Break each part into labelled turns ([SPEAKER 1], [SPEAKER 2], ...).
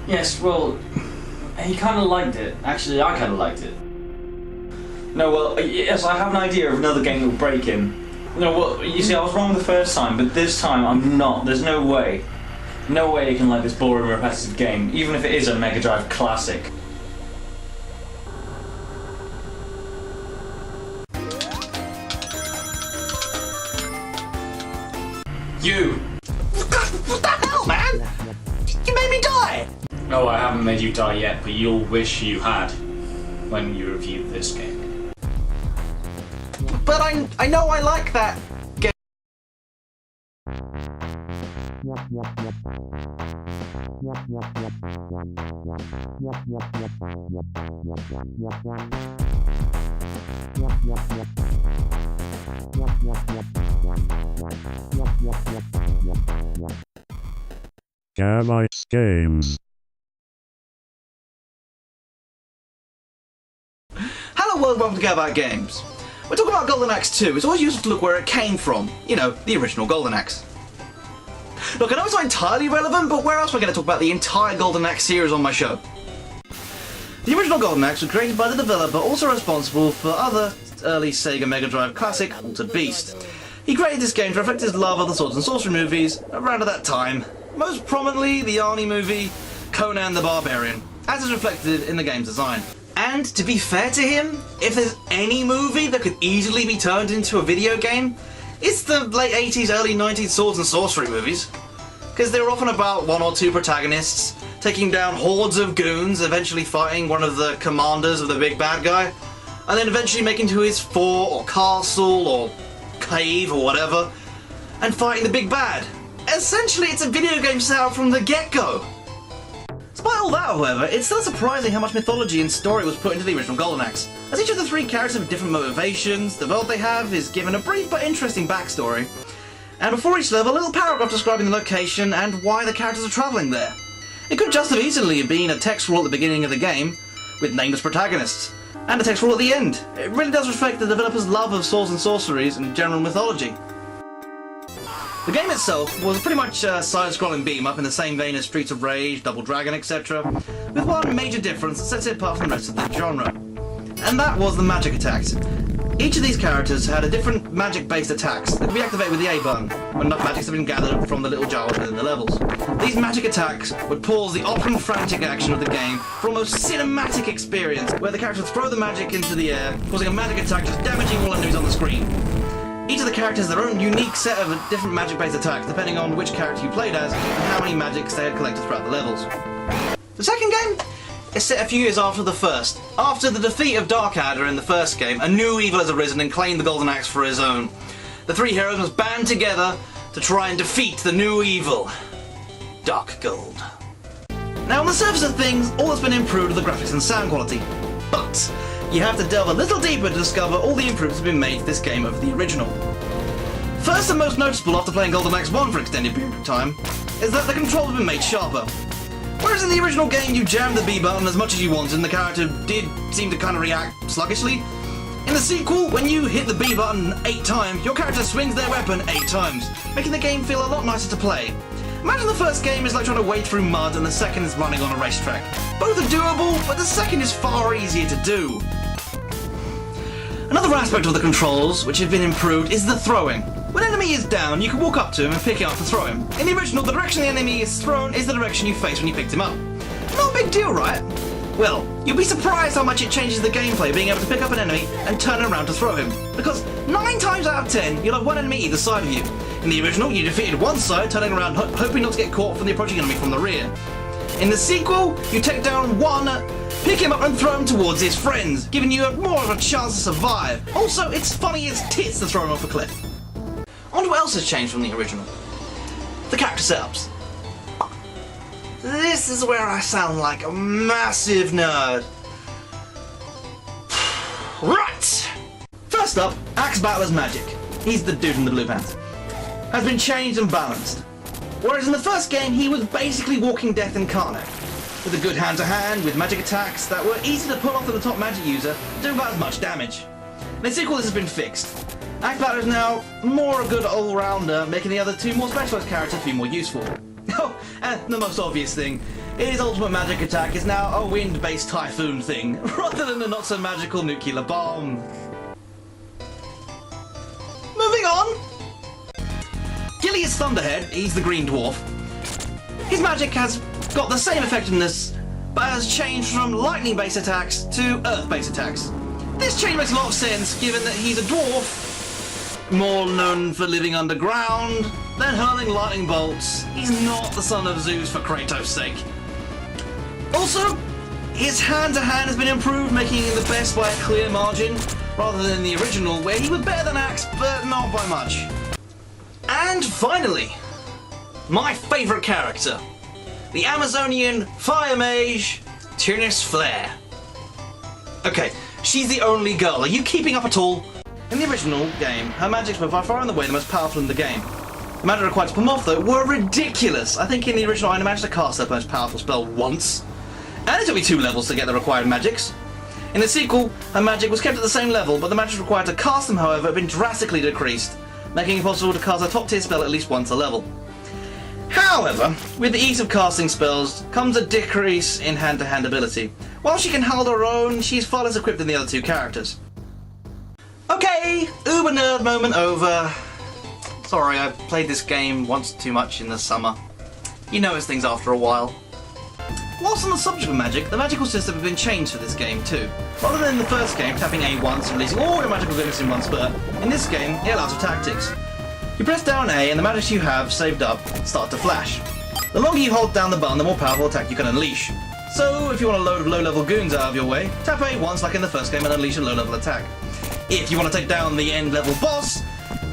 [SPEAKER 1] Yes, well, he kind of liked it. Actually, I kind of liked it. No, well, yes, I have an idea of another game that will break him. No, well, you see, I was wrong the first time, but this time I'm not. There's no way. No way he can like this boring, repetitive game, even if it is a Megadrive classic. You!
[SPEAKER 2] What the hell, man? You made me die!
[SPEAKER 1] No, I haven't made you die yet, but you'll wish you had when you review this game.
[SPEAKER 2] But I know I like that game.
[SPEAKER 3] Gavites Games.
[SPEAKER 2] Hello world, welcome to Gavite Games. We're talking about Golden Axe 2. It's always useful to look where it came from. You know, the original Golden Axe. Look, I know it's not entirely relevant, but where else am I going to talk about the entire Golden Axe series on my show? The original Golden Axe was created by the developer, also responsible for other early Sega Mega Drive classic, Altered Beast. He created this game to reflect his love of the swords and sorcery movies around at that time. Most prominently, the Arnie movie, Conan the Barbarian, as is reflected in the game's design. And to be fair to him, if there's any movie that could easily be turned into a video game, it's the late 80s, early 90s swords and sorcery movies. Because they were often about one or two protagonists taking down hordes of goons, eventually fighting one of the commanders of the big bad guy, and then eventually making to his fort or castle or cave or whatever, and fighting the big bad. Essentially, it's a video game setup from the get-go. Despite all that, however, it's still surprising how much mythology and story was put into the original Golden Axe, as each of the three characters have different motivations, the world they have is given a brief but interesting backstory, and before each level, a little paragraph describing the location and why the characters are travelling there. It could just have easily been a text roll at the beginning of the game, with nameless protagonists, and a text roll at the end. It really does reflect the developer's love of swords and sorceries and general mythology. The game itself was pretty much a side-scrolling beam-up in the same vein as Streets of Rage, Double Dragon, etc., with one major difference that sets it apart from the rest of the genre. And that was the magic attacks. Each of these characters had a different magic-based attacks that could be activated with the A button when enough magics have been gathered from the little jars within the levels. These magic attacks would pause the often frantic action of the game for a almost cinematic experience where the characters would throw the magic into the air, causing a magic attack just damaging all enemies on the screen. Each of the characters has their own unique set of different magic-based attacks depending on which character you played as and how many magics they had collected throughout the levels. The second game is set a few years after the first. After the defeat of Darkadder in the first game, a new evil has arisen and claimed the Golden Axe for his own. The three heroes must band together to try and defeat the new evil, Dark Gold. Now on the surface of things, all that's been improved are the graphics and sound quality, but you have to delve a little deeper to discover all the improvements that have been made to this game over the original. First and most noticeable after playing Golden Axe 1 for an extended period of time, is that the controls have been made sharper. Whereas in the original game you jammed the B button as much as you wanted and the character did seem to kind of react sluggishly, in the sequel, when you hit the B button 8 times, your character swings their weapon 8 times, making the game feel a lot nicer to play. Imagine the first game is like trying to wade through mud and the second is running on a racetrack. Both are doable, but the second is far easier to do. Another aspect of the controls, which have been improved, is the throwing. When an enemy is down, you can walk up to him and pick him up to throw him. In the original, the direction the enemy is thrown is the direction you face when you picked him up. Not a big deal, right? Well, you'll be surprised how much it changes the gameplay being able to pick up an enemy and turn around to throw him. Because 9 times out of 10, you'll have one enemy either side of you. In the original, you defeated one side, turning around hoping not to get caught from the approaching enemy from the rear. In the sequel, you take down one, pick him up and throw him towards his friends, giving you more of a chance to survive. Also, it's funny as tits to throw him off a cliff. I wonder what else has changed from the original. The character setups. This is where I sound like a massive nerd. Right! First up, Axe Battler's magic. He's the dude in the blue pants. Has been changed and balanced. Whereas in the first game, he was basically walking death incarnate. With a good hand-to-hand, with magic attacks that were easy to pull off to the top magic user, doing about as much damage. In the sequel, this has been fixed. Axe Battler is now more a good all-rounder, making the other two more specialised characters feel more useful. Oh, and the most obvious thing, his ultimate magic attack is now a wind-based typhoon thing, rather than a not-so-magical nuclear bomb. Moving on! Gilius Thunderhead, he's the green dwarf. His magic has got the same effectiveness, but has changed from lightning-based attacks to earth-based attacks. This change makes a lot of sense, given that he's a dwarf, more known for living underground than hurling lightning bolts. He's not the son of Zeus for Kratos' sake. Also, his hand-to-hand has been improved, making him the best by a clear margin, rather than the original, where he was better than Axe, but not by much. And finally, my favourite character, the Amazonian fire mage, Tyrnis Flare. Okay, she's the only girl. Are you keeping up at all? In the original game, her magics were by far and away the most powerful in the game. The magic required to pull them off, though, were ridiculous. I think in the original I managed to cast her most powerful spell once, and it took me 2 levels to get the required magics. In the sequel, her magic was kept at the same level, but the magics required to cast them, however, have been drastically decreased, making it possible to cast a top tier spell at least once a level. However, with the ease of casting spells comes a decrease in hand-to-hand ability. While she can hold her own, she's far less equipped than the other 2 characters. Okay, uber nerd moment over. Sorry, I played this game once too much in the summer. You notice things after a while. Whilst on the subject of magic, the magical system has been changed for this game too. Rather than in the first game, tapping A once and releasing all your magical goodness in one spurt, in this game, it allows for tactics. You press down A and the magics you have saved up start to flash. The longer you hold down the button, the more powerful attack you can unleash. So, if you want a load of low-level goons out of your way, tap A once like in the first game and unleash a low-level attack. If you want to take down the end-level boss,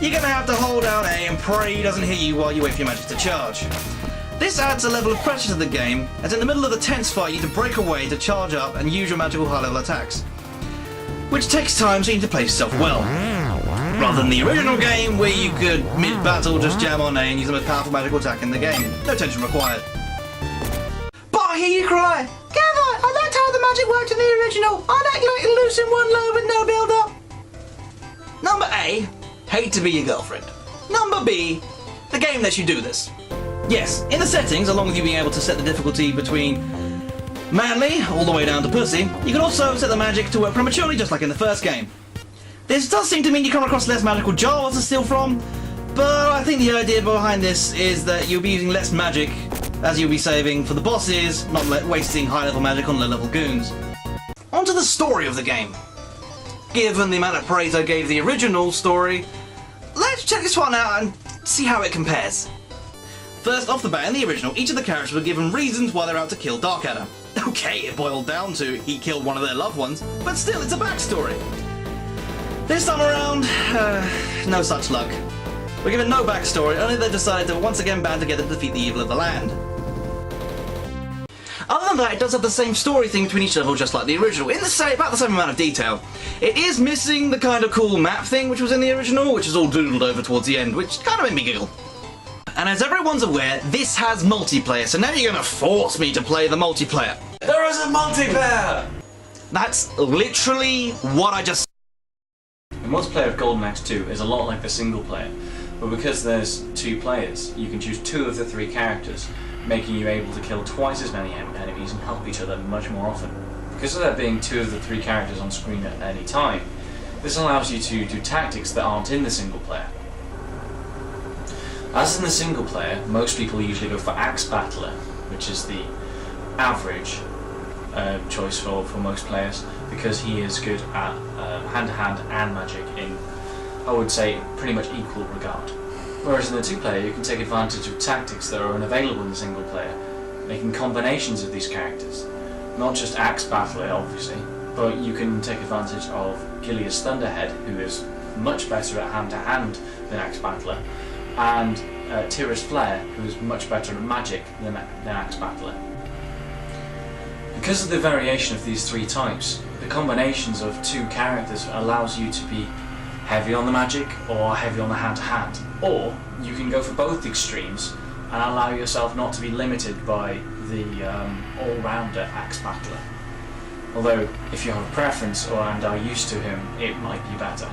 [SPEAKER 2] you're going to have to hold down A and pray he doesn't hit you while you wait for your magic to charge. This adds a level of pressure to the game, as in the middle of the tense fight you need to break away to charge up and use your magical high-level attacks. Which takes time, so you need to place yourself well. Rather than the original game, where you could, mid-battle, just jam on A and use the most powerful magical attack in the game. No tension required. But I hear you cry, Gavite, I liked how the magic worked in the original. I like letting it loose in one load with no build-up. Number A, hate to be your girlfriend. Number B, the game lets you do this. Yes, in the settings, along with you being able to set the difficulty between manly all the way down to pussy, you can also set the magic to work prematurely just like in the first game. This does seem to mean you come across less magical jars to steal from, but I think the idea behind this is that you'll be using less magic as you'll be saving for the bosses, not wasting high-level magic on low-level goons. On to the story of the game. Given the amount of praise I gave the original story, let's check this one out and see how it compares. First, off the bat, in the original, each of the characters were given reasons why they're out to kill Darkadder. Okay, it boiled down to he killed one of their loved ones, but still, it's a backstory. This time around, no such luck. We're given no backstory, only they decided to once again band together to defeat the evil of the land. Other than that, it does have the same story thing between each level, just like the original, in about the same amount of detail. It is missing the kind of cool map thing which was in the original, which is all doodled over towards the end, which kind of made me giggle. And as everyone's aware, this has multiplayer, so now you're gonna force me to play the multiplayer.
[SPEAKER 1] There is a multiplayer!
[SPEAKER 2] That's literally what I just said.
[SPEAKER 1] The multiplayer of Golden Axe 2 is a lot like the single player, but because there's 2 players, you can choose 2 of the 3 characters, making you able to kill twice as many enemies and help each other much more often. Because of there being 2 of the 3 characters on screen at any time, this allows you to do tactics that aren't in the single player. As in the single player, most people usually go for Axe Battler, which is the average choice for most players, because he is good at hand-to-hand and magic in, I would say, pretty much equal regard. Whereas in the 2-player, you can take advantage of tactics that are unavailable in the single player, making combinations of these characters. Not just Axe Battler, obviously, but you can take advantage of Gilius Thunderhead, who is much better at hand-to-hand than Axe Battler, and Tyrnis Flare, who is much better at magic than Axe Battler. Because of the variation of these 3 types, the combinations of 2 characters allows you to be heavy on the magic or heavy on the hand-to-hand. Or you can go for both extremes and allow yourself not to be limited by the all-rounder Axe Battler. Although, if you have a preference and are used to him, it might be better.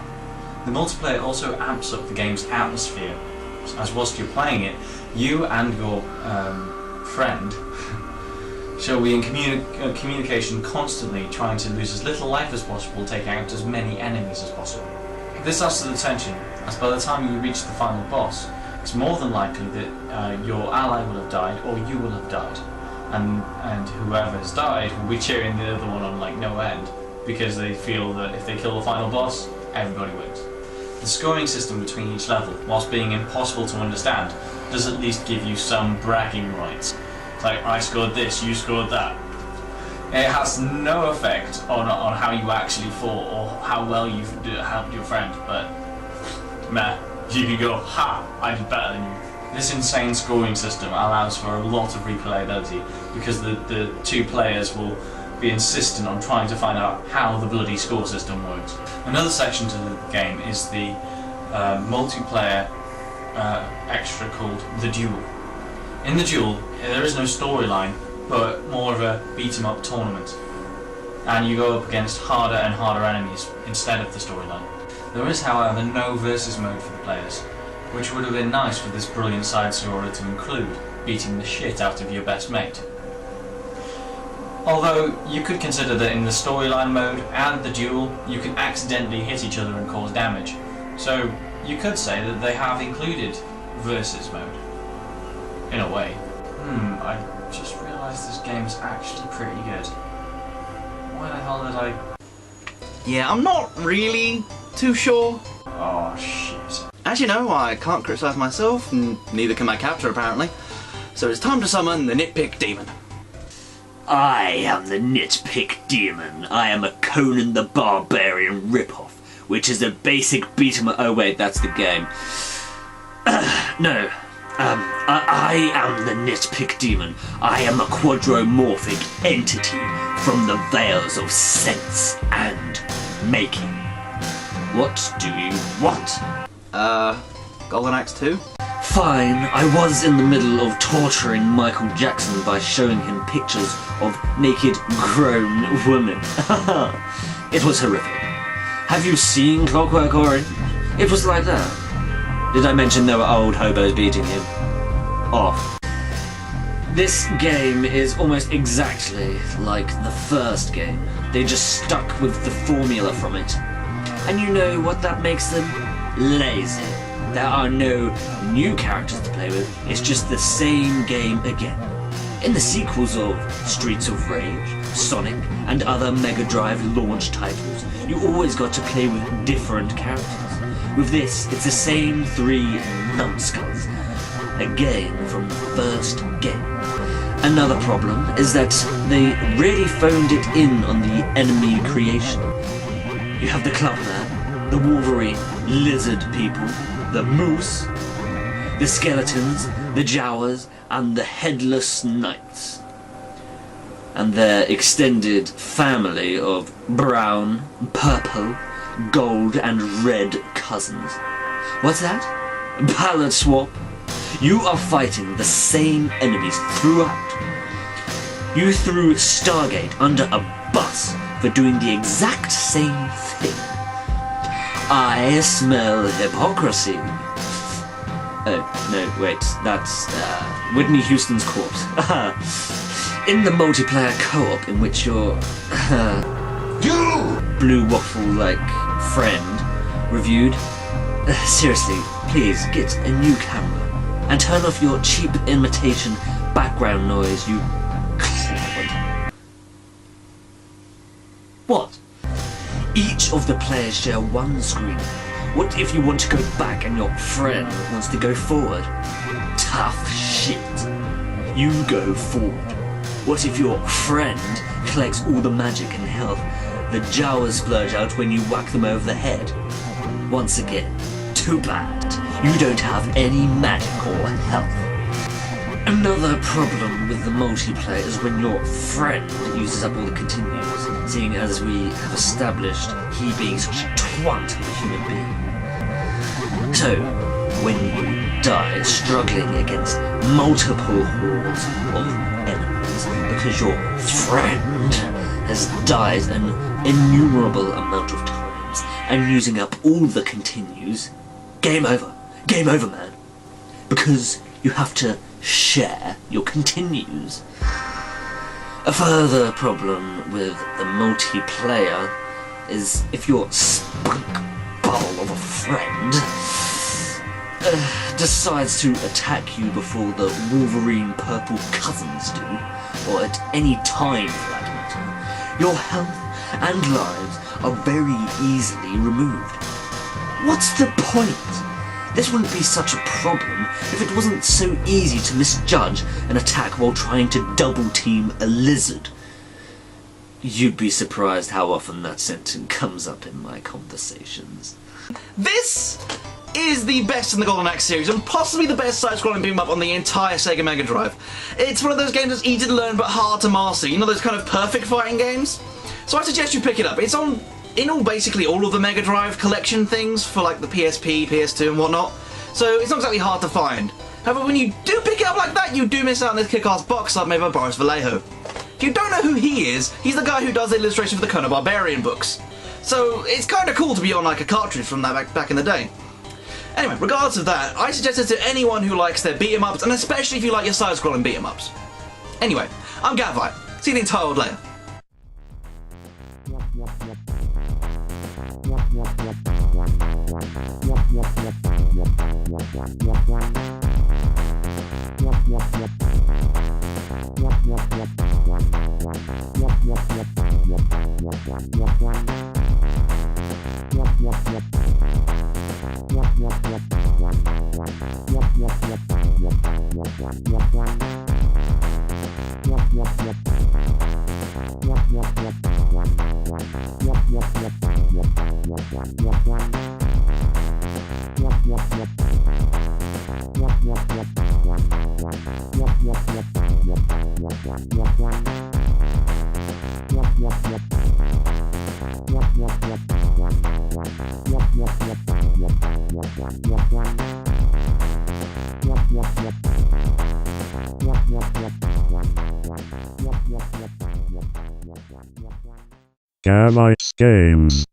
[SPEAKER 1] The multiplayer also amps up the game's atmosphere, as whilst you're playing it, you and your friend shall be in communication constantly, trying to lose as little life as possible, take out as many enemies as possible. This adds to the tension, as by the time you reach the final boss, it's more than likely that your ally will have died, or you will have died. And whoever has died will be cheering the other one on like no end, because they feel that if they kill the final boss, everybody wins. The scoring system between each level, whilst being impossible to understand, does at least give you some bragging rights. It's like, I scored this, you scored that. It has no effect on how you actually fought or how well you've helped your friend, but meh, you can go, ha, I did better than you. This insane scoring system allows for a lot of replayability, because the two players will be insistent on trying to find out how the bloody score system works. Another section to the game is the multiplayer extra called The Duel. In The Duel, there is no storyline, but more of a beat-em-up tournament, and you go up against harder and harder enemies instead of the storyline. There is, however, no versus mode for the players, which would have been nice for this brilliant side story to include, beating the shit out of your best mate. Although, you could consider that in the storyline mode and the duel, you can accidentally hit each other and cause damage. So, you could say that they have included versus mode. In a way. I just realised this game's actually pretty good. Why the hell did I...
[SPEAKER 2] Yeah, I'm not really too sure.
[SPEAKER 1] Oh, shit.
[SPEAKER 2] As you know, I can't criticise myself, and neither can my captor apparently. So it's time to summon the Nitpick Demon.
[SPEAKER 4] I am the Nitpick Demon. I am a Conan the Barbarian ripoff, which is a basic beat 'em up. Oh wait, that's the game. No. I am the Nitpick Demon. I am a quadromorphic entity from the veils of sense and making. What do you want?
[SPEAKER 2] Golden Axe 2?
[SPEAKER 4] Fine, I was in the middle of torturing Michael Jackson by showing him pictures of naked, grown women. It was horrific. Have you seen Clockwork Orange? It was like that. Did I mention there were old hobos beating him off? This game is almost exactly like the first game. They just stuck with the formula from it. And you know what that makes them? Lazy. There are no new characters to play with, it's just the same game again. In the sequels of Streets of Rage, Sonic, and other Megadrive launch titles, you always got to play with different characters. With this, it's the same three numbskulls, again from the first game. Another problem is that they really phoned it in on the enemy creation. You have the Clubman, the Wolverine, lizard people, the Moose, the Skeletons, the Jawas, and the Headless Knights. And their extended family of brown, purple, gold, and red cousins. What's that? Palette swap? You are fighting the same enemies throughout. You threw Stargate under a bus for doing the exact same thing. I smell hypocrisy. Oh, no, wait, that's Whitney Houston's corpse. In the multiplayer co-op in which your blue waffle-like friend reviewed, seriously, please get a new camera and turn off your cheap imitation background noise, you clod. What? Each of the players share one screen. What if you want to go back and your friend wants to go forward? Tough shit. You go forward. What if your friend collects all the magic and health the Jawas splurge out when you whack them over the head? Once again, too bad. You don't have any magic or health. Another problem with the multiplayer is when your friend uses up all the continues, seeing as we have established he being such a twat of a human being. So, when you die struggling against multiple hordes of enemies because your friend has died an innumerable amount of times and using up all the continues, game over. Game over, man. because you have to share your continues. A further problem with the multiplayer is if your spunk ball of a friend decides to attack you before the Wolverine purple cousins do, or at any time for that matter, your health and lives are very easily removed. What's the point? This wouldn't be such a problem if it wasn't so easy to misjudge an attack while trying to double team a lizard. You'd be surprised how often that sentence comes up in my conversations.
[SPEAKER 2] This is the best in the Golden Axe series, and possibly the best side-scrolling beat-em-up on the entire Sega Mega Drive. It's one of those games that's easy to learn but hard to master. You know those kind of perfect fighting games? So I suggest you pick it up. It's on basically all of the Mega Drive collection things for like the PSP, PS2 and whatnot. So it's not exactly hard to find. However, when you do pick it up like that, you do miss out on this kick-ass box art made by Boris Vallejo. If you don't know who he is, he's the guy who does the illustration for the Conan Barbarian books. So it's kind of cool to be on like a cartridge from that back in the day. Anyway, regardless of that, I suggest it to anyone who likes their beat-em-ups, and especially if you like your side-scrolling beat-em-ups. Anyway, I'm Gavite. See you the entire world later.
[SPEAKER 3] Gavites Games.